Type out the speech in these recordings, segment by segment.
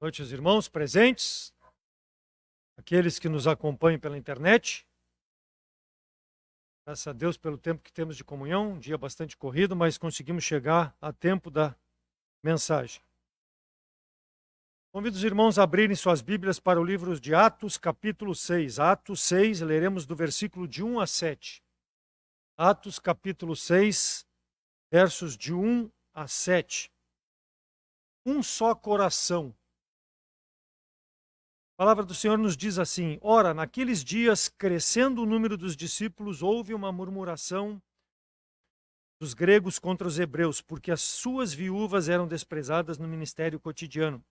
Boa noite, os irmãos presentes, aqueles que nos acompanham pela internet. Graças a Deus pelo tempo que temos de comunhão, um dia bastante corrido, mas conseguimos chegar a tempo da mensagem. Convido os irmãos a abrirem suas Bíblias para o livro de Atos, capítulo 6. Atos 6, leremos do versículo de 1 a 7. Atos, capítulo 6, versos de 1 a 7. Um só coração. A palavra do Senhor nos diz assim: ora, naqueles dias, crescendo o número dos discípulos, houve uma murmuração dos gregos contra os hebreus, porque as suas viúvas eram desprezadas no ministério cotidiano.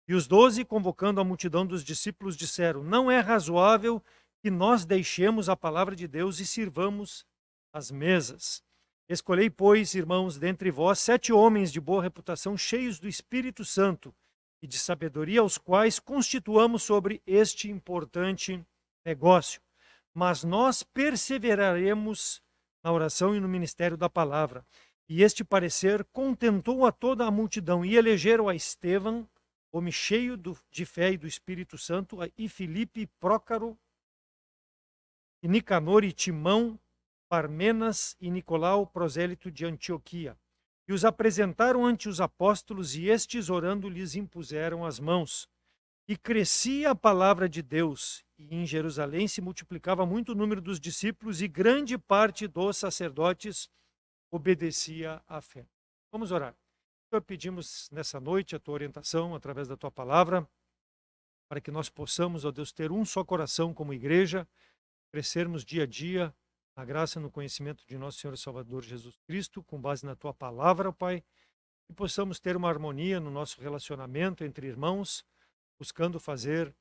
E os 12, convocando a multidão dos discípulos, disseram: não é razoável que nós deixemos a palavra de Deus e sirvamos as mesas. Escolhei, pois, irmãos, dentre vós 7 homens de boa reputação, cheios do Espírito Santo e de sabedoria, aos quais constituamos sobre este importante negócio. Mas nós perseveraremos na oração e no ministério da palavra. E este parecer contentou a toda a multidão, e elegeram a Estevão, homem cheio de fé e do Espírito Santo, e Filipe, Prócaro, e Nicanor, e Timão, Parmenas e Nicolau, prosélito de Antioquia. E os apresentaram ante os apóstolos, e estes, orando, lhes impuseram as mãos. E crescia a palavra de Deus, e em Jerusalém se multiplicava muito o número dos discípulos, e grande parte dos sacerdotes obedecia à fé. Vamos orar. Senhor, pedimos nessa noite a tua orientação através da tua palavra, para que nós possamos, ó Deus, ter um só coração como igreja, crescermos dia a dia na graça e no conhecimento de nosso Senhor e Salvador Jesus Cristo, com base na tua palavra, Pai, e possamos ter uma harmonia no nosso relacionamento entre irmãos, buscando fazer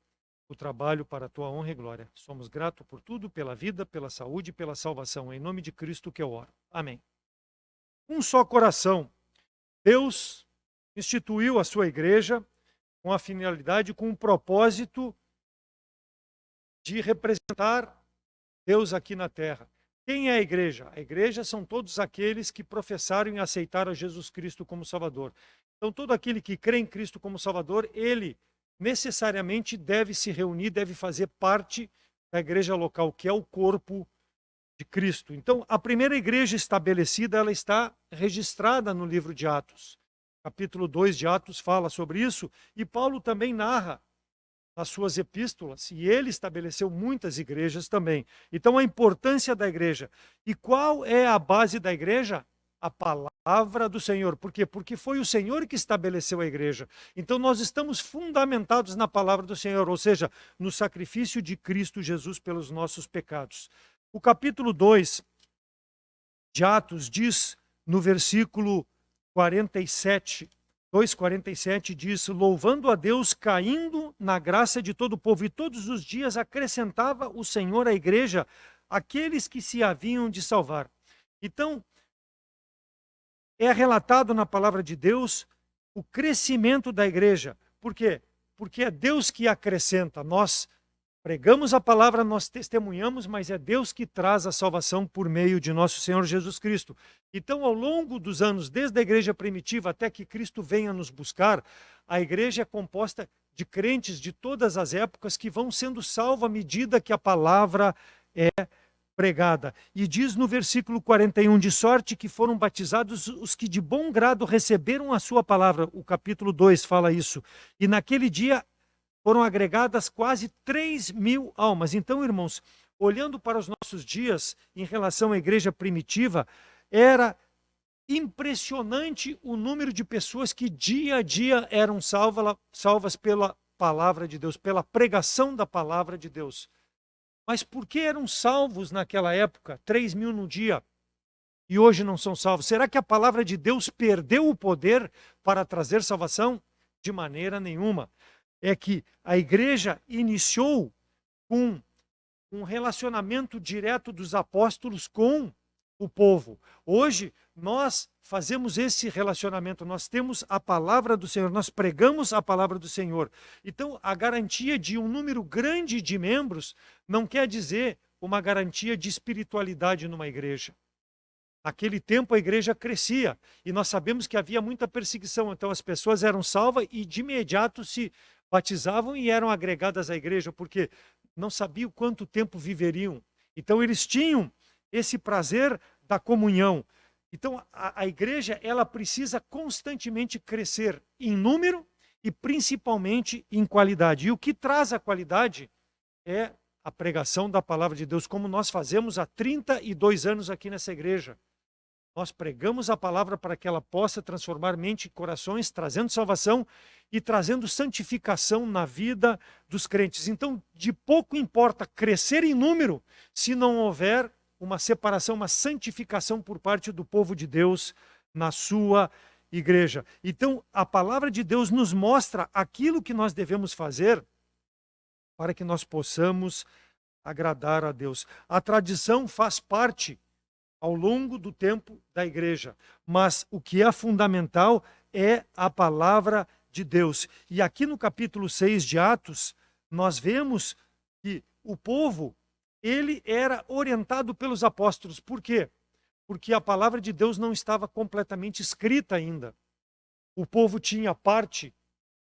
o trabalho para a tua honra e glória. Somos gratos por tudo, pela vida, pela saúde e pela salvação. Em nome de Cristo que eu oro. Amém. Um só coração. Deus instituiu a sua igreja com a finalidade, com o propósito de representar Deus aqui na terra. Quem é a igreja? A igreja são todos aqueles que professaram e aceitaram a Jesus Cristo como Salvador. Então, todo aquele que crê em Cristo como Salvador, ele necessariamente deve se reunir, deve fazer parte da igreja local, que é o corpo de Cristo. Então, a primeira igreja estabelecida, ela está registrada no livro de Atos. Capítulo 2 de Atos fala sobre isso, e Paulo também narra nas suas epístolas, e ele estabeleceu muitas igrejas também. Então, a importância da igreja. E qual é a base da igreja? A palavra do Senhor. Por quê? Porque foi o Senhor que estabeleceu a igreja. Então, nós estamos fundamentados na palavra do Senhor, ou seja, no sacrifício de Cristo Jesus pelos nossos pecados. O capítulo 2 de Atos diz, no versículo 47, 2,47 diz: louvando a Deus, caindo na graça de todo o povo, e todos os dias acrescentava o Senhor à igreja aqueles que se haviam de salvar. Então, é relatado na palavra de Deus o crescimento da igreja. Por quê? Porque é Deus que acrescenta. Nós pregamos a palavra, nós testemunhamos, mas é Deus que traz a salvação por meio de nosso Senhor Jesus Cristo. Então, ao longo dos anos, desde a igreja primitiva até que Cristo venha nos buscar, a igreja é composta de crentes de todas as épocas que vão sendo salvos à medida que a palavra é pregada. E diz no versículo 41, de sorte que foram batizados os que de bom grado receberam a sua palavra. O capítulo 2 fala isso. E naquele dia foram agregadas quase 3.000 almas. Então, irmãos, olhando para os nossos dias em relação à igreja primitiva, era impressionante o número de pessoas que dia a dia eram salvas pela palavra de Deus, pela pregação da palavra de Deus. Mas por que eram salvos naquela época, 3.000 no dia, e hoje não são salvos? Será que a palavra de Deus perdeu o poder para trazer salvação? De maneira nenhuma. É que a igreja iniciou com um relacionamento direto dos apóstolos com o povo. Hoje, nós fazemos esse relacionamento, nós temos a palavra do Senhor, nós pregamos a palavra do Senhor. Então, a garantia de um número grande de membros não quer dizer uma garantia de espiritualidade numa igreja. Naquele tempo a igreja crescia e nós sabemos que havia muita perseguição, então as pessoas eram salvas e de imediato se batizavam e eram agregadas à igreja, porque não sabiam quanto tempo viveriam. Então eles tinham esse prazer da comunhão. Então a igreja ela precisa constantemente crescer em número e principalmente em qualidade. E o que traz a qualidade é a pregação da palavra de Deus, como nós fazemos há 32 anos aqui nessa igreja. Nós pregamos a palavra para que ela possa transformar mente e corações, trazendo salvação e trazendo santificação na vida dos crentes. Então, de pouco importa crescer em número se não houver uma separação, uma santificação por parte do povo de Deus na sua igreja. Então, a palavra de Deus nos mostra aquilo que nós devemos fazer para que nós possamos agradar a Deus. A tradição faz parte ao longo do tempo da igreja, mas o que é fundamental é a palavra de Deus. E aqui no capítulo 6 de Atos, nós vemos que o povo, ele era orientado pelos apóstolos. Por quê? Porque a palavra de Deus não estava completamente escrita ainda. O povo tinha parte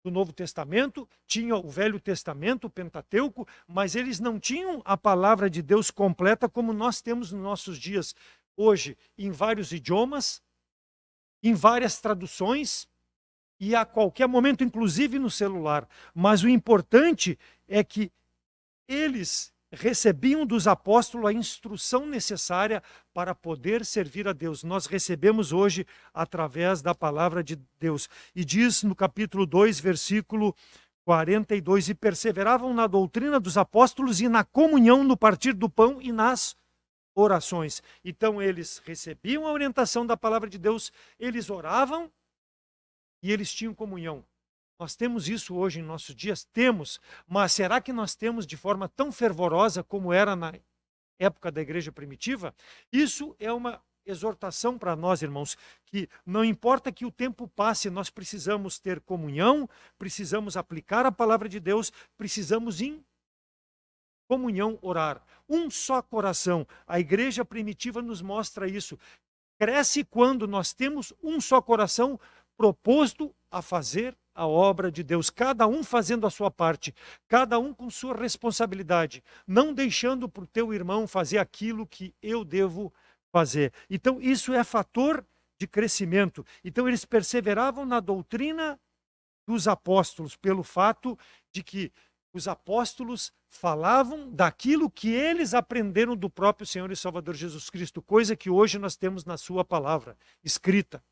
do Novo Testamento, tinha o Velho Testamento, o Pentateuco, mas eles não tinham a palavra de Deus completa como nós temos nos nossos dias hoje, em vários idiomas, em várias traduções e a qualquer momento, inclusive no celular. Mas o importante é que eles recebiam dos apóstolos a instrução necessária para poder servir a Deus. Nós recebemos hoje através da palavra de Deus. E diz no capítulo 2, versículo 42, e perseveravam na doutrina dos apóstolos e na comunhão, no partir do pão e nas orações. Então eles recebiam a orientação da palavra de Deus, eles oravam e eles tinham comunhão. Nós temos isso hoje em nossos dias? Temos, mas será que nós temos de forma tão fervorosa como era na época da igreja primitiva? Isso é uma exortação para nós, irmãos, que não importa que o tempo passe, nós precisamos ter comunhão, precisamos aplicar a palavra de Deus, precisamos em comunhão orar. Um só coração. A igreja primitiva nos mostra isso. Cresce quando nós temos um só coração proposto a fazer a obra de Deus, cada um fazendo a sua parte, cada um com sua responsabilidade, não deixando para o teu irmão fazer aquilo que eu devo fazer. Então, isso é fator de crescimento. Então, eles perseveravam na doutrina dos apóstolos, pelo fato de que os apóstolos falavam daquilo que eles aprenderam do próprio Senhor e Salvador Jesus Cristo, coisa que hoje nós temos na sua palavra escrita.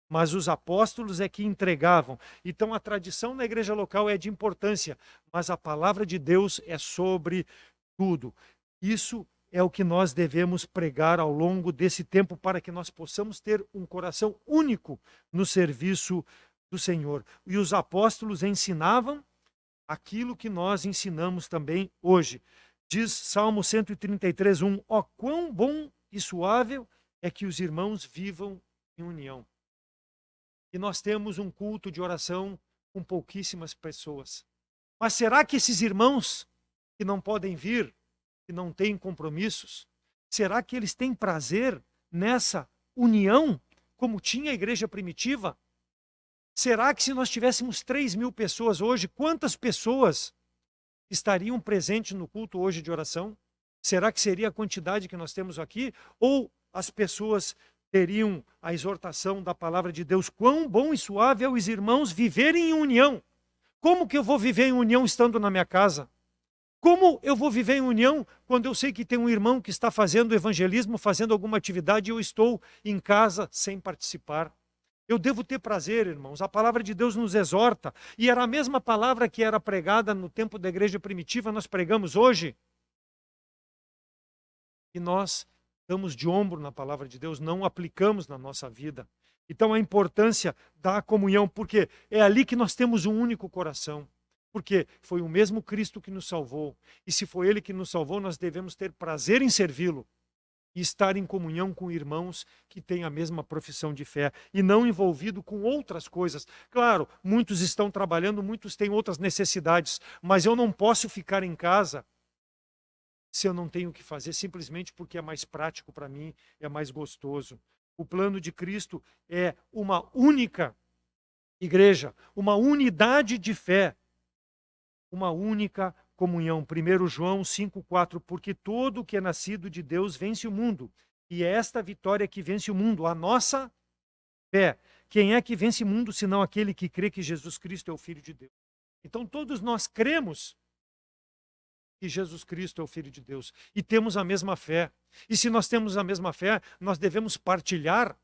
Mas os apóstolos é que entregavam. Então a tradição na igreja local é de importância, mas a palavra de Deus é sobre tudo. Isso é o que nós devemos pregar ao longo desse tempo para que nós possamos ter um coração único no serviço do Senhor. E os apóstolos ensinavam aquilo que nós ensinamos também hoje. Diz Salmo 133, 1, ó quão bom e suave é que os irmãos vivam em união. E nós temos um culto de oração com pouquíssimas pessoas. Mas será que esses irmãos que não podem vir, que não têm compromissos, será que eles têm prazer nessa união, como tinha a igreja primitiva? Será que se nós tivéssemos 3.000 pessoas hoje, quantas pessoas estariam presentes no culto hoje de oração? Será que seria a quantidade que nós temos aqui? Ou as pessoas teriam a exortação da palavra de Deus? Quão bom e suave é os irmãos viverem em união. Como que eu vou viver em união estando na minha casa? Como eu vou viver em união quando eu sei que tem um irmão que está fazendo evangelismo, fazendo alguma atividade e eu estou em casa sem participar? Eu devo ter prazer, irmãos. A palavra de Deus nos exorta. E era a mesma palavra que era pregada no tempo da igreja primitiva, nós pregamos hoje. E nós damos de ombro na palavra de Deus, não aplicamos na nossa vida. Então a importância da comunhão, porque é ali que nós temos um único coração. Porque foi o mesmo Cristo que nos salvou. E se foi Ele que nos salvou, nós devemos ter prazer em servi-lo. E estar em comunhão com irmãos que têm a mesma profissão de fé e não envolvido com outras coisas. Claro, muitos estão trabalhando, muitos têm outras necessidades, mas eu não posso ficar em casa se eu não tenho o que fazer, simplesmente porque é mais prático para mim, é mais gostoso. O plano de Cristo é uma única igreja, uma unidade de fé, uma única comunhão. 1 João 5,4, porque todo o que é nascido de Deus vence o mundo. E é esta vitória que vence o mundo, a nossa fé. Quem é que vence o mundo, senão aquele que crê que Jesus Cristo é o Filho de Deus? Então todos nós cremos que Jesus Cristo é o Filho de Deus e temos a mesma fé. E se nós temos a mesma fé, nós devemos partilhar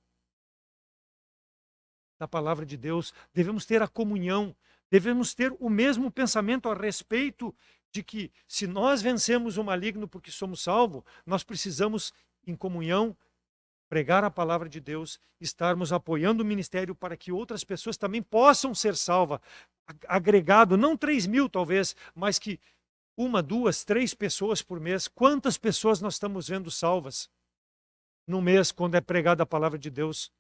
da palavra de Deus, devemos ter a comunhão, devemos ter o mesmo pensamento a respeito de que se nós vencemos o maligno porque somos salvos, nós precisamos, em comunhão, pregar a palavra de Deus, estarmos apoiando o ministério para que outras pessoas também possam ser salvas. Agregado, não 3.000 talvez, mas que 1, 2, 3 pessoas por mês. Quantas pessoas nós estamos vendo salvas no mês quando é pregada a palavra de Deus?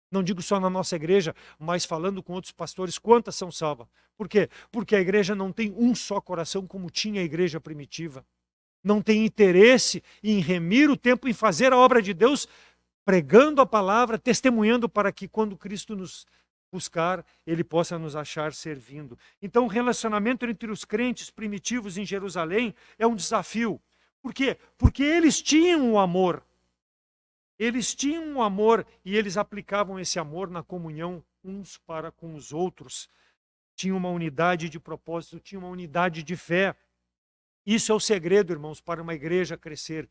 Não digo só na nossa igreja, mas falando com outros pastores, quantas são salvas? Por quê? Porque a igreja não tem um só coração como tinha a igreja primitiva. Não tem interesse em remir o tempo, em fazer a obra de Deus, pregando a palavra, testemunhando para que quando Cristo nos buscar, ele possa nos achar servindo. Então, o relacionamento entre os crentes primitivos em Jerusalém é um desafio. Por quê? Porque eles tinham o amor. Eles tinham o amor e eles aplicavam esse amor na comunhão uns para com os outros. Tinham uma unidade de propósito, tinham uma unidade de fé. Isso é o segredo, irmãos, para uma igreja crescer.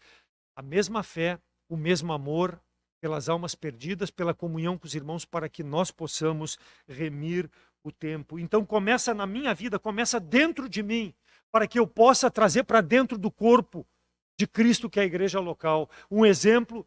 A mesma fé, o mesmo amor pelas almas perdidas, pela comunhão com os irmãos, para que nós possamos remir o tempo. Então começa na minha vida, começa dentro de mim, para que eu possa trazer para dentro do corpo de Cristo, que é a igreja local, um exemplo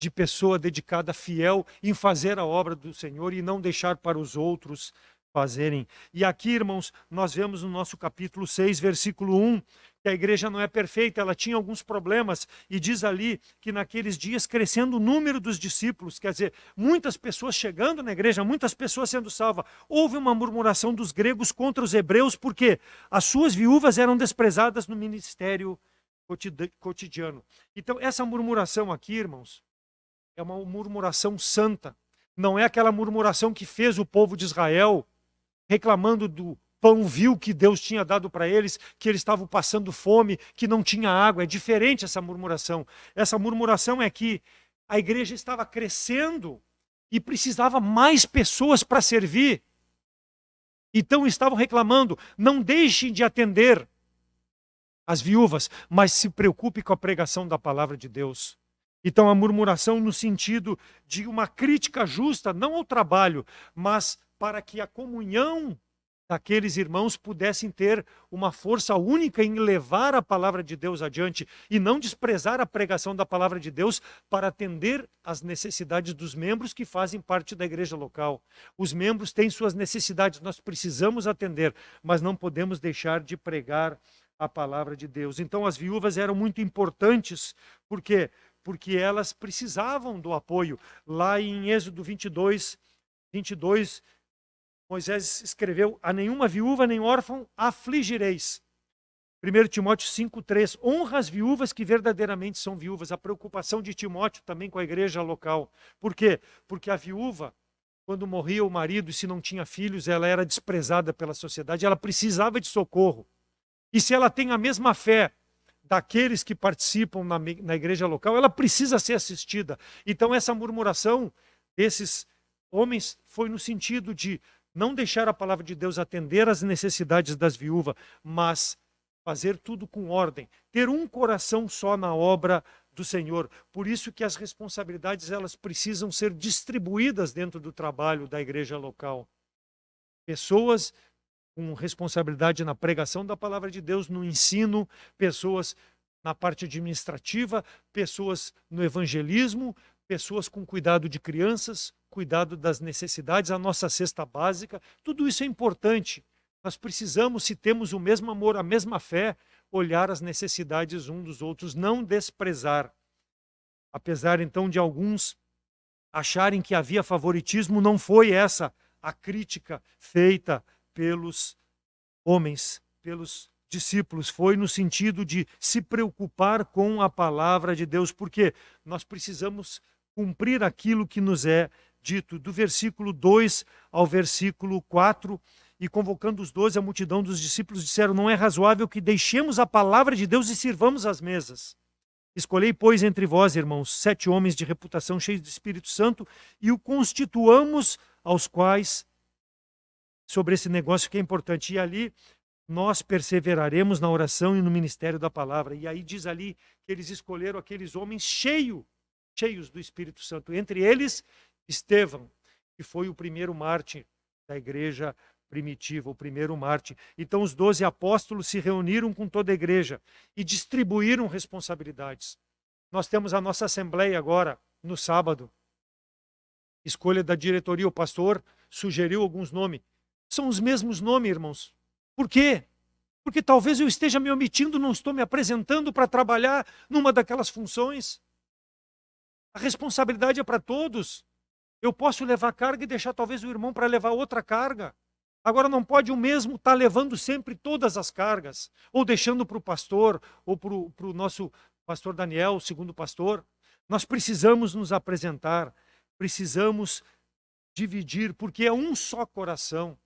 de pessoa dedicada, fiel em fazer a obra do Senhor e não deixar para os outros fazerem. E aqui, irmãos, nós vemos no nosso capítulo 6, versículo 1, que a igreja não é perfeita, ela tinha alguns problemas, e diz ali que naqueles dias crescendo o número dos discípulos, quer dizer, muitas pessoas chegando na igreja, muitas pessoas sendo salvas. Houve uma murmuração dos gregos contra os hebreus, porque as suas viúvas eram desprezadas no ministério cotidiano. Então, essa murmuração aqui, irmãos, é uma murmuração santa. Não é aquela murmuração que fez o povo de Israel reclamando do pão vil que Deus tinha dado para eles, que eles estavam passando fome, que não tinha água. É diferente essa murmuração. Essa murmuração é que a igreja estava crescendo e precisava mais pessoas para servir. Então estavam reclamando, não deixem de atender as viúvas, mas se preocupe com a pregação da palavra de Deus. Então a murmuração no sentido de uma crítica justa, não ao trabalho, mas para que a comunhão daqueles irmãos pudessem ter uma força única em levar a palavra de Deus adiante e não desprezar a pregação da palavra de Deus para atender às necessidades dos membros que fazem parte da igreja local. Os membros têm suas necessidades, nós precisamos atender, mas não podemos deixar de pregar a palavra de Deus. Então as viúvas eram muito importantes, porque elas precisavam do apoio. Lá em Êxodo 22, Moisés escreveu: a nenhuma viúva nem órfão afligireis. 1 Timóteo 5,3, honra as viúvas que verdadeiramente são viúvas. A preocupação de Timóteo também com a igreja local. Por quê? Porque a viúva, quando morria o marido e se não tinha filhos, ela era desprezada pela sociedade, ela precisava de socorro. E se ela tem a mesma fé daqueles que participam na igreja local, ela precisa ser assistida. Então essa murmuração desses homens foi no sentido de não deixar a palavra de Deus atender às necessidades das viúvas, mas fazer tudo com ordem, ter um coração só na obra do Senhor. Por isso que as responsabilidades elas precisam ser distribuídas dentro do trabalho da igreja local. Pessoas com responsabilidade na pregação da palavra de Deus, no ensino, pessoas na parte administrativa, pessoas no evangelismo, pessoas com cuidado de crianças, cuidado das necessidades, a nossa cesta básica, tudo isso é importante. Nós precisamos, se temos o mesmo amor, a mesma fé, olhar as necessidades uns dos outros, não desprezar. Apesar então de alguns acharem que havia favoritismo, não foi essa a crítica feita pelos homens, pelos discípulos, foi no sentido de se preocupar com a palavra de Deus, porque nós precisamos cumprir aquilo que nos é dito. Do versículo 2 ao versículo 4, e convocando os 12, a multidão dos discípulos disseram: não é razoável que deixemos a palavra de Deus e sirvamos as mesas. Escolhei, pois, entre vós, irmãos, 7 homens de reputação cheios do Espírito Santo, e o constituamos aos quais, sobre esse negócio que é importante. E ali nós perseveraremos na oração e no ministério da palavra. E aí diz ali que eles escolheram aqueles homens cheios do Espírito Santo. Entre eles, Estevão, que foi o primeiro mártir da igreja primitiva, o primeiro mártir. Então os 12 apóstolos se reuniram com toda a igreja e distribuíram responsabilidades. Nós temos a nossa assembleia agora, no sábado. Escolha da diretoria, o pastor sugeriu alguns nomes. São os mesmos nomes, irmãos. Por quê? Porque talvez eu esteja me omitindo, não estou me apresentando para trabalhar numa daquelas funções. A responsabilidade é para todos. Eu posso levar carga e deixar talvez o irmão para levar outra carga. Agora não pode o mesmo estar levando sempre todas as cargas, ou deixando para o pastor, ou para o nosso pastor Daniel, o segundo pastor. Nós precisamos nos apresentar, precisamos dividir, porque é um só coração.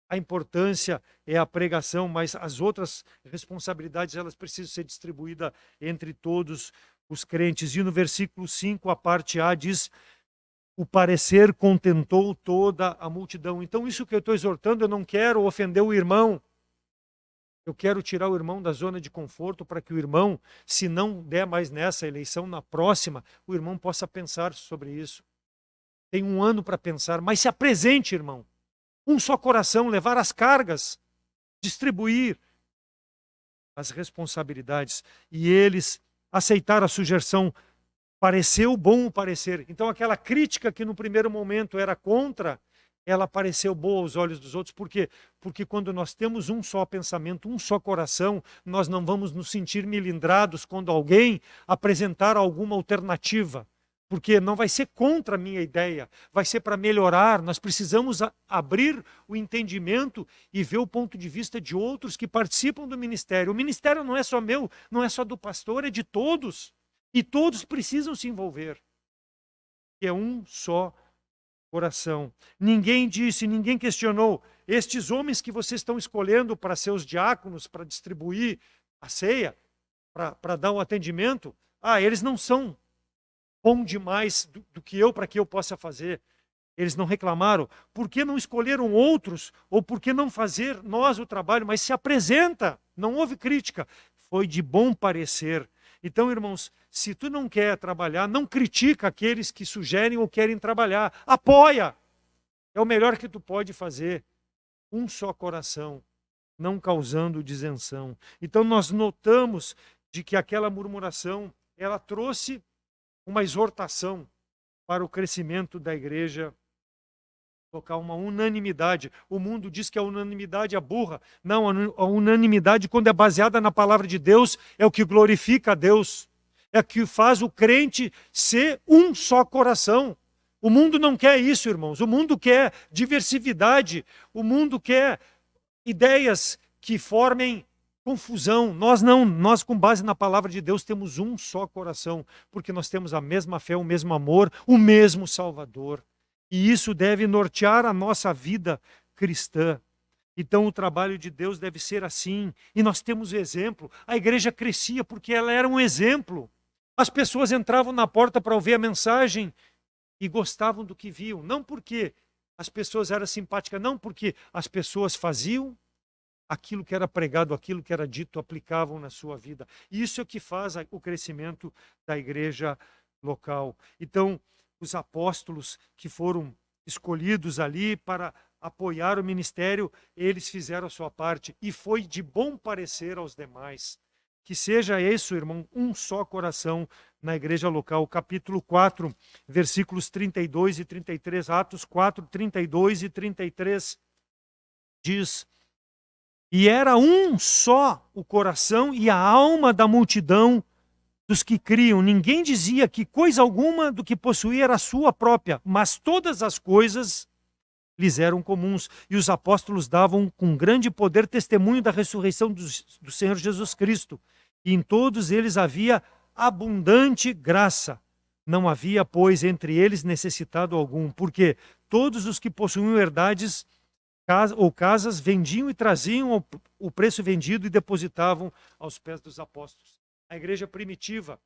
A importância é a pregação, mas as outras responsabilidades elas precisam ser distribuídas entre todos os crentes. E no versículo 5, a parte A diz: o parecer contentou toda a multidão. Então isso que eu estou exortando, eu não quero ofender o irmão. Eu quero tirar o irmão da zona de conforto para que o irmão, se não der mais nessa eleição, na próxima, o irmão possa pensar sobre isso. Tem um ano para pensar, mas se apresente, irmão. Um só coração, levar as cargas, distribuir as responsabilidades. E eles aceitaram a sugestão. Pareceu bom o parecer. Então aquela crítica que no primeiro momento era contra, ela pareceu boa aos olhos dos outros. Por quê? Porque quando nós temos um só pensamento, um só coração, nós não vamos nos sentir melindrados quando alguém apresentar alguma alternativa. Porque não vai ser contra a minha ideia, vai ser para melhorar. Nós precisamos abrir o entendimento e ver o ponto de vista de outros que participam do ministério. O ministério não é só meu, não é só do pastor, é de todos. E todos precisam se envolver. É um só coração. Ninguém disse, ninguém questionou: estes homens que vocês estão escolhendo para ser os diáconos, para distribuir a ceia, para dar um atendimento, eles não são bom demais do que eu, para que eu possa fazer. Eles não reclamaram. Por que não escolheram outros? Ou por que não fazer nós o trabalho? Mas se apresenta, não houve crítica. Foi de bom parecer. Então, irmãos, se tu não quer trabalhar, não critica aqueles que sugerem ou querem trabalhar. Apoia. É o melhor que tu pode fazer. Um só coração, não causando disenção. Então, nós notamos de que aquela murmuração, ela trouxe uma exortação para o crescimento da igreja local, uma unanimidade. O mundo diz que a unanimidade é burra. Não, a unanimidade, quando é baseada na palavra de Deus, é o que glorifica a Deus. É o que faz o crente ser um só coração. O mundo não quer isso, irmãos. O mundo quer diversidade. O mundo quer ideias que formem confusão. Nós não, nós com base na palavra de Deus temos um só coração, porque nós temos a mesma fé, o mesmo amor, o mesmo Salvador. E isso deve nortear a nossa vida cristã. Então o trabalho de Deus deve ser assim. E nós temos exemplo. A igreja crescia porque ela era um exemplo. As pessoas entravam na porta para ouvir a mensagem e gostavam do que viam. Não porque as pessoas eram simpáticas, não porque as pessoas faziam aquilo que era pregado, aquilo que era dito, aplicavam na sua vida. E isso é o que faz o crescimento da igreja local. Então, os apóstolos que foram escolhidos ali para apoiar o ministério, eles fizeram a sua parte e foi de bom parecer aos demais. Que seja isso, irmão, um só coração na igreja local. Capítulo 4, versículos 32 e 33, Atos 4, 32 e 33, diz: e era um só o coração e a alma da multidão dos que criam. Ninguém dizia que coisa alguma do que possuía era sua própria, mas todas as coisas lhes eram comuns. E os apóstolos davam com grande poder testemunho da ressurreição do Senhor Jesus Cristo. E em todos eles havia abundante graça. Não havia, pois, entre eles necessitado algum, porque todos os que possuíam herdades ou casas vendiam e traziam o preço vendido e depositavam aos pés dos apóstolos. A igreja primitiva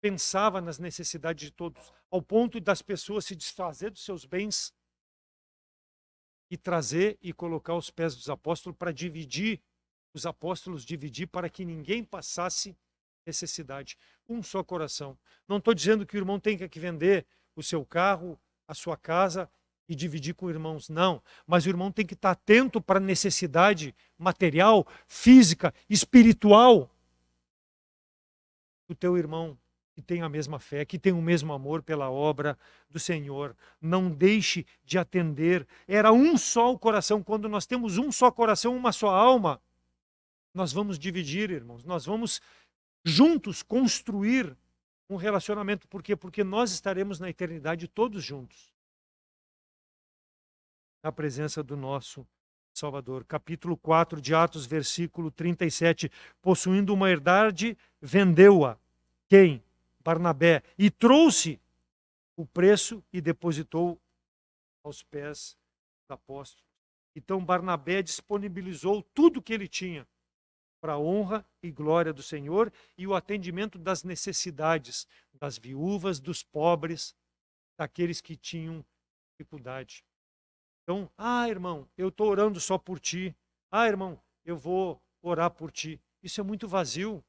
pensava nas necessidades de todos, ao ponto das pessoas se desfazer dos seus bens e trazer e colocar aos pés dos apóstolos para dividir, os apóstolos dividir para que ninguém passasse necessidade. Um só coração. Não estou dizendo que o irmão tem que vender o seu carro, a sua casa e dividir com irmãos, não. Mas o irmão tem que estar atento para a necessidade material, física, espiritual do teu irmão que tem a mesma fé, que tem o mesmo amor pela obra do Senhor. Não deixe de atender. Era um só o coração. Quando nós temos um só coração, uma só alma, nós vamos dividir, irmãos. Nós vamos juntos construir um relacionamento. Por quê? Porque nós estaremos na eternidade todos juntos, na presença do nosso Salvador. Capítulo 4 de Atos, versículo 37. Possuindo uma herdade, vendeu-a. Quem? Barnabé. E trouxe o preço e depositou aos pés dos apóstolos. Então Barnabé disponibilizou tudo que ele tinha para a honra e glória do Senhor e o atendimento das necessidades das viúvas, dos pobres, daqueles que tinham dificuldade. Então, irmão, eu estou orando só por ti. Irmão, eu vou orar por ti. Isso é muito vazio.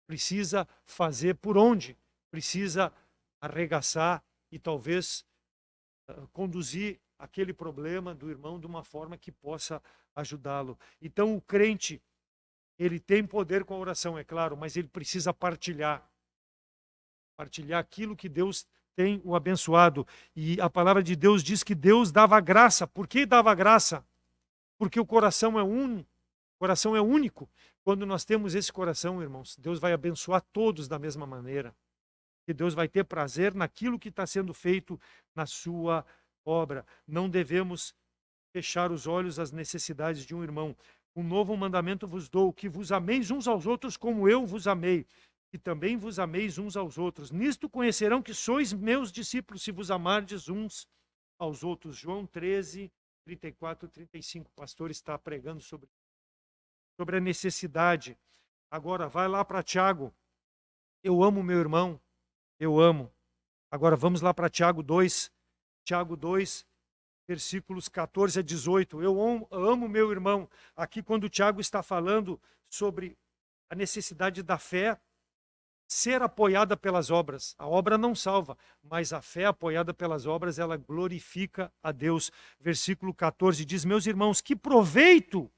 Precisa fazer por onde? Precisa arregaçar e talvez conduzir aquele problema do irmão de uma forma que possa ajudá-lo. Então, o crente, ele tem poder com a oração, é claro, mas ele precisa partilhar aquilo que Deus tem o abençoado. E a palavra de Deus diz que Deus dava graça. Por que dava graça? Porque o coração é único. Quando nós temos esse coração, irmãos, Deus vai abençoar todos da mesma maneira. Que Deus vai ter prazer naquilo que está sendo feito na sua obra. Não devemos fechar os olhos às necessidades de um irmão. Um novo mandamento vos dou, que vos ameis uns aos outros como eu vos amei, e também vos ameis uns aos outros. Nisto conhecerão que sois meus discípulos, se vos amardes uns aos outros. João 13, 34 e 35. O pastor está pregando sobre a necessidade. Agora, vai lá para Tiago. Eu amo meu irmão. Eu amo. Agora vamos lá para Tiago 2. Tiago 2, versículos 14 a 18. Eu amo meu irmão. Aqui quando o Tiago está falando sobre a necessidade da fé ser apoiada pelas obras. A obra não salva, mas a fé apoiada pelas obras, ela glorifica a Deus. Versículo 14 diz: meus irmãos, que proveito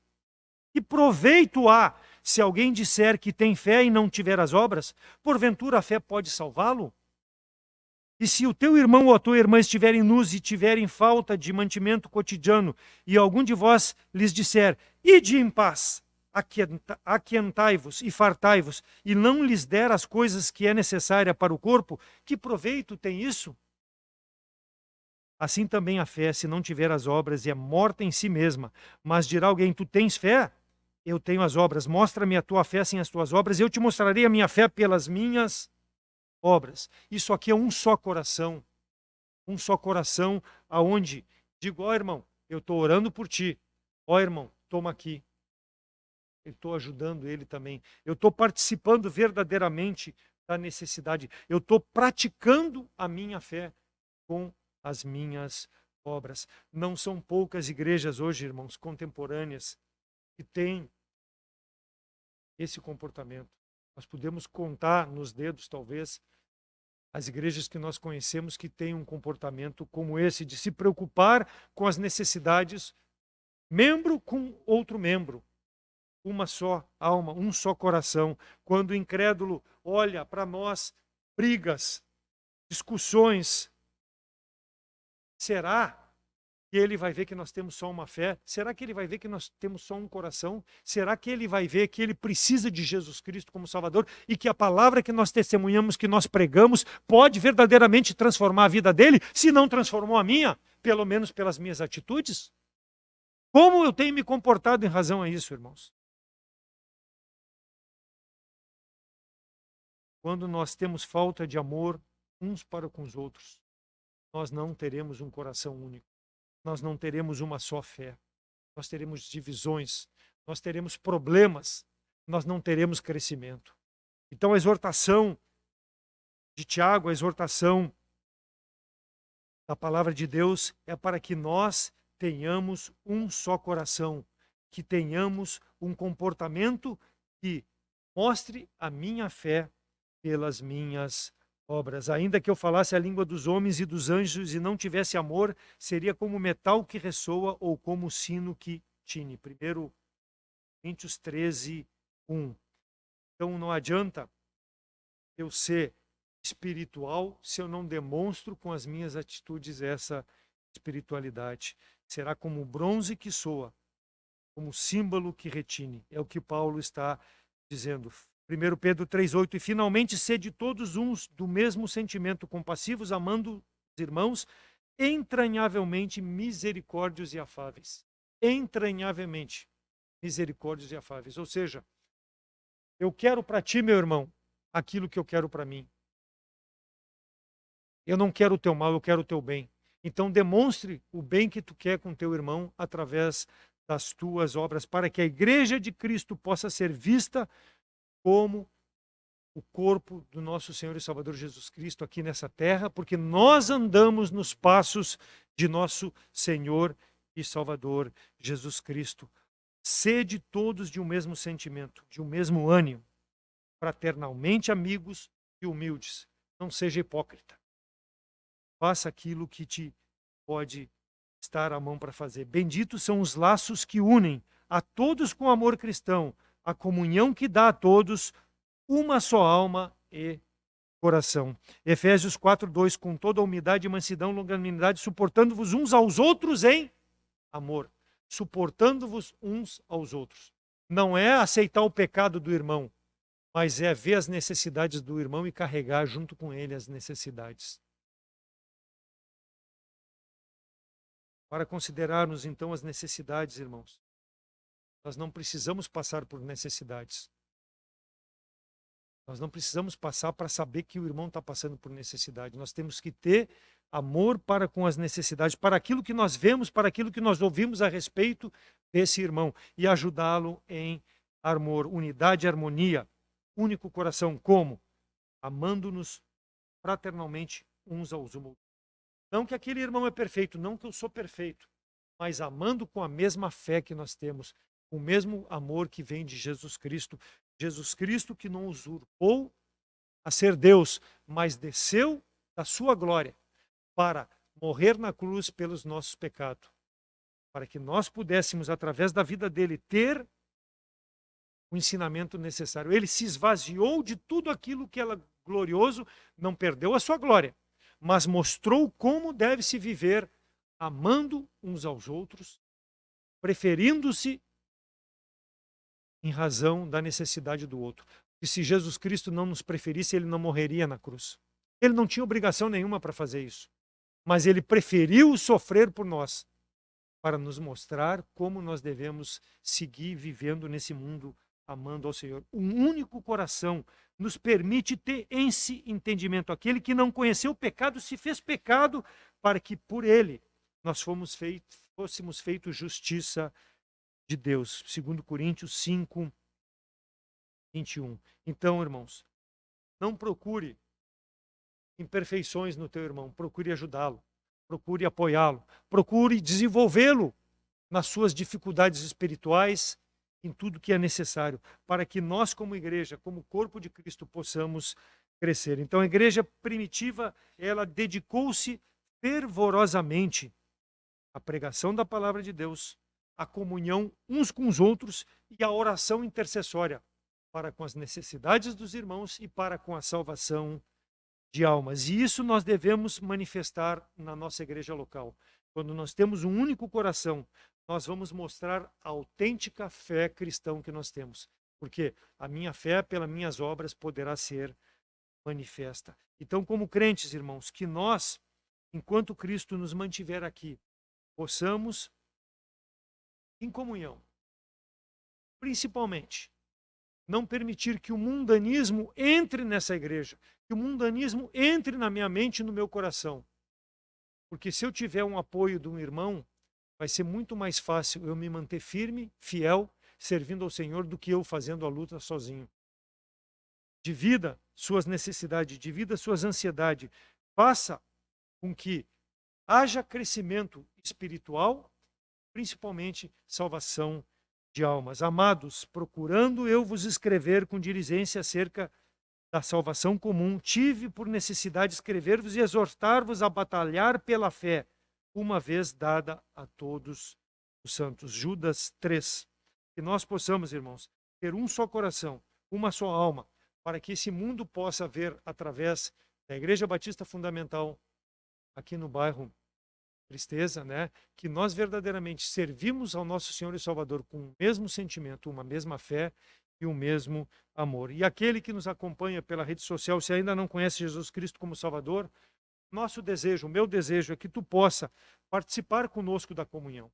há se alguém disser que tem fé e não tiver as obras? Porventura a fé pode salvá-lo? E se o teu irmão ou a tua irmã estiverem nus e tiverem falta de mantimento cotidiano, e algum de vós lhes disser, ide em paz, aquentai-vos e fartai-vos, e não lhes der as coisas que é necessária para o corpo, que proveito tem isso? Assim também a fé, se não tiver as obras, é morta em si mesma. Mas dirá alguém, tu tens fé? Eu tenho as obras. Mostra-me a tua fé sem as tuas obras, eu te mostrarei a minha fé pelas minhas obras. Isso aqui é um só coração. Um só coração aonde digo, irmão, eu estou orando por ti. Irmão, toma aqui. Eu estou ajudando ele também. Eu estou participando verdadeiramente da necessidade. Eu estou praticando a minha fé com as minhas obras. Não são poucas igrejas hoje, irmãos, contemporâneas, que têm esse comportamento. Nós podemos contar nos dedos, talvez, as igrejas que nós conhecemos que têm um comportamento como esse, de se preocupar com as necessidades, membro com outro membro. Uma só alma, um só coração. Quando o incrédulo olha para nós, brigas, discussões, será que ele vai ver que nós temos só uma fé? Será que ele vai ver que nós temos só um coração? Será que ele vai ver que ele precisa de Jesus Cristo como Salvador e que a palavra que nós testemunhamos, que nós pregamos, pode verdadeiramente transformar a vida dele, se não transformou a minha, pelo menos pelas minhas atitudes? Como eu tenho me comportado em razão a isso, irmãos? Quando nós temos falta de amor uns para com os outros, nós não teremos um coração único. Nós não teremos uma só fé. Nós teremos divisões, nós teremos problemas, nós não teremos crescimento. Então a exortação de Tiago, a exortação da palavra de Deus é para que nós tenhamos um só coração, que tenhamos um comportamento que mostre a minha fé pelas minhas obras. Ainda que eu falasse a língua dos homens e dos anjos e não tivesse amor, seria como metal que ressoa ou como sino que tine. 1 Coríntios 13, 1. Então não adianta eu ser espiritual se eu não demonstro com as minhas atitudes essa espiritualidade. Será como bronze que soa, como símbolo que retine. É o que Paulo está dizendo. 1 Pedro 3,8, e finalmente sede todos uns do mesmo sentimento, compassivos, amando os irmãos, entranhavelmente misericórdios e afáveis. Entranhavelmente misericórdios e afáveis. Ou seja, eu quero para ti, meu irmão, aquilo que eu quero para mim. Eu não quero o teu mal, eu quero o teu bem. Então demonstre o bem que tu quer com teu irmão através das tuas obras, para que a igreja de Cristo possa ser vista como o corpo do nosso Senhor e Salvador Jesus Cristo aqui nessa terra, porque nós andamos nos passos de nosso Senhor e Salvador Jesus Cristo. Sede todos de um mesmo sentimento, de um mesmo ânimo, fraternalmente amigos e humildes. Não seja hipócrita. Faça aquilo que te pode estar à mão para fazer. Benditos são os laços que unem a todos com amor cristão, a comunhão que dá a todos uma só alma e coração. Efésios 4:2, com toda a humildade, mansidão, longanimidade, suportando-vos uns aos outros em amor. Suportando-vos uns aos outros. Não é aceitar o pecado do irmão, mas é ver as necessidades do irmão e carregar junto com ele as necessidades. Para considerarmos então as necessidades, irmãos, nós não precisamos passar por necessidades. Nós não precisamos passar para saber que o irmão está passando por necessidade. Nós temos que ter amor para com as necessidades, para aquilo que nós vemos, para aquilo que nós ouvimos a respeito desse irmão e ajudá-lo em amor, unidade e harmonia, único coração, como? Amando-nos fraternalmente uns aos outros. Não que aquele irmão é perfeito, não que eu sou perfeito, mas amando com a mesma fé que nós temos, o mesmo amor que vem de Jesus Cristo. Jesus Cristo que não usurpou a ser Deus, mas desceu da sua glória para morrer na cruz pelos nossos pecados, para que nós pudéssemos, através da vida dele, ter o ensinamento necessário. Ele se esvaziou de tudo aquilo que era glorioso, não perdeu a sua glória, mas mostrou como deve se viver, amando uns aos outros, preferindo-se em razão da necessidade do outro. E se Jesus Cristo não nos preferisse, ele não morreria na cruz. Ele não tinha obrigação nenhuma para fazer isso, mas ele preferiu sofrer por nós, para nos mostrar como nós devemos seguir vivendo nesse mundo, amando ao Senhor. Um único coração nos permite ter esse entendimento. Aquele que não conheceu o pecado se fez pecado para que por ele nós fôssemos feitos justiça de Deus. 2 Coríntios 5, 21. Então, irmãos, não procure imperfeições no teu irmão, procure ajudá-lo, procure apoiá-lo, procure desenvolvê-lo nas suas dificuldades espirituais, em tudo que é necessário, para que nós, como igreja, como corpo de Cristo, possamos crescer. Então, a igreja primitiva, ela dedicou-se fervorosamente à pregação da palavra de Deus, à comunhão uns com os outros e à oração intercessória para com as necessidades dos irmãos e para com a salvação de almas. E isso nós devemos manifestar na nossa igreja local. Quando nós temos um único coração, nós vamos mostrar a autêntica fé cristã que nós temos. Porque a minha fé, pelas minhas obras, poderá ser manifesta. Então, como crentes, irmãos, que nós, enquanto Cristo nos mantiver aqui, possamos, em comunhão, principalmente, não permitir que o mundanismo entre nessa igreja, que o mundanismo entre na minha mente e no meu coração. Porque se eu tiver um apoio de um irmão, vai ser muito mais fácil eu me manter firme, fiel, servindo ao Senhor, do que eu fazendo a luta sozinho. Divida suas necessidades, divida suas ansiedades. Faça com que haja crescimento espiritual, principalmente salvação de almas. Amados, procurando eu vos escrever com diligência acerca da salvação comum, tive por necessidade escrever-vos e exortar-vos a batalhar pela fé, uma vez dada a todos os santos. Judas 3. Que nós possamos, irmãos, ter um só coração, uma só alma, para que esse mundo possa ver, através da Igreja Batista Fundamental, aqui no bairro Tristeza, né, que nós verdadeiramente servimos ao nosso Senhor e Salvador com o mesmo sentimento, uma mesma fé e o mesmo amor. E aquele que nos acompanha pela rede social, se ainda não conhece Jesus Cristo como Salvador, nosso desejo, o meu desejo é que tu possa participar conosco da comunhão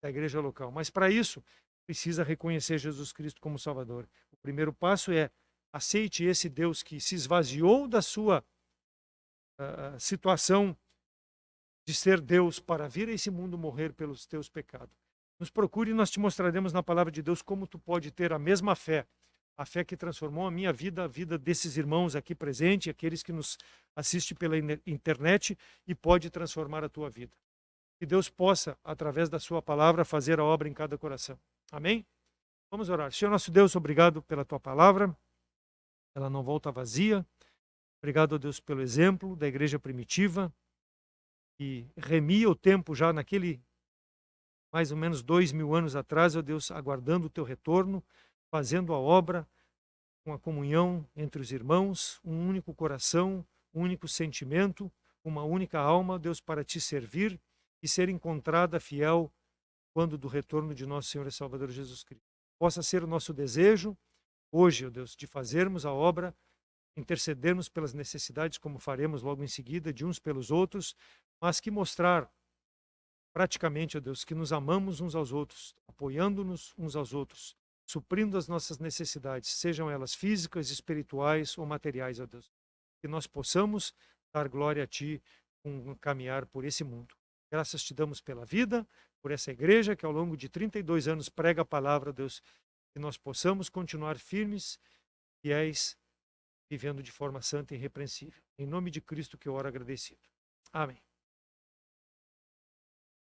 da igreja local. Mas para isso, precisa reconhecer Jesus Cristo como Salvador. O primeiro passo é: aceite esse Deus que se esvaziou da sua situação de ser Deus para vir a esse mundo morrer pelos teus pecados. Nos procure e nós te mostraremos na palavra de Deus como tu pode ter a mesma fé, a fé que transformou a minha vida, a vida desses irmãos aqui presentes, aqueles que nos assistem pela internet, e pode transformar a tua vida. Que Deus possa, através da sua palavra, fazer a obra em cada coração. Amém? Vamos orar. Senhor nosso Deus, obrigado pela tua palavra. Ela não volta vazia. Obrigado, ó Deus, pelo exemplo da igreja primitiva, que remia o tempo já naquele, mais ou menos 2000 anos atrás, ó Deus, aguardando o teu retorno, fazendo a obra com a comunhão entre os irmãos, um único coração, um único sentimento, uma única alma, Deus, para te servir e ser encontrada fiel quando do retorno de nosso Senhor e Salvador Jesus Cristo. Possa ser o nosso desejo hoje, ó Deus, de fazermos a obra, intercedermos pelas necessidades, como faremos logo em seguida, de uns pelos outros, mas que mostrar praticamente, ó Deus, que nos amamos uns aos outros, apoiando-nos uns aos outros, suprindo as nossas necessidades, sejam elas físicas, espirituais ou materiais, ó Deus. Que nós possamos dar glória a Ti com caminhar por esse mundo. Graças te damos pela vida, por essa igreja que ao longo de 32 anos prega a palavra, Deus, que nós possamos continuar firmes, fiéis, vivendo de forma santa e irrepreensível. Em nome de Cristo que eu oro agradecido. Amém.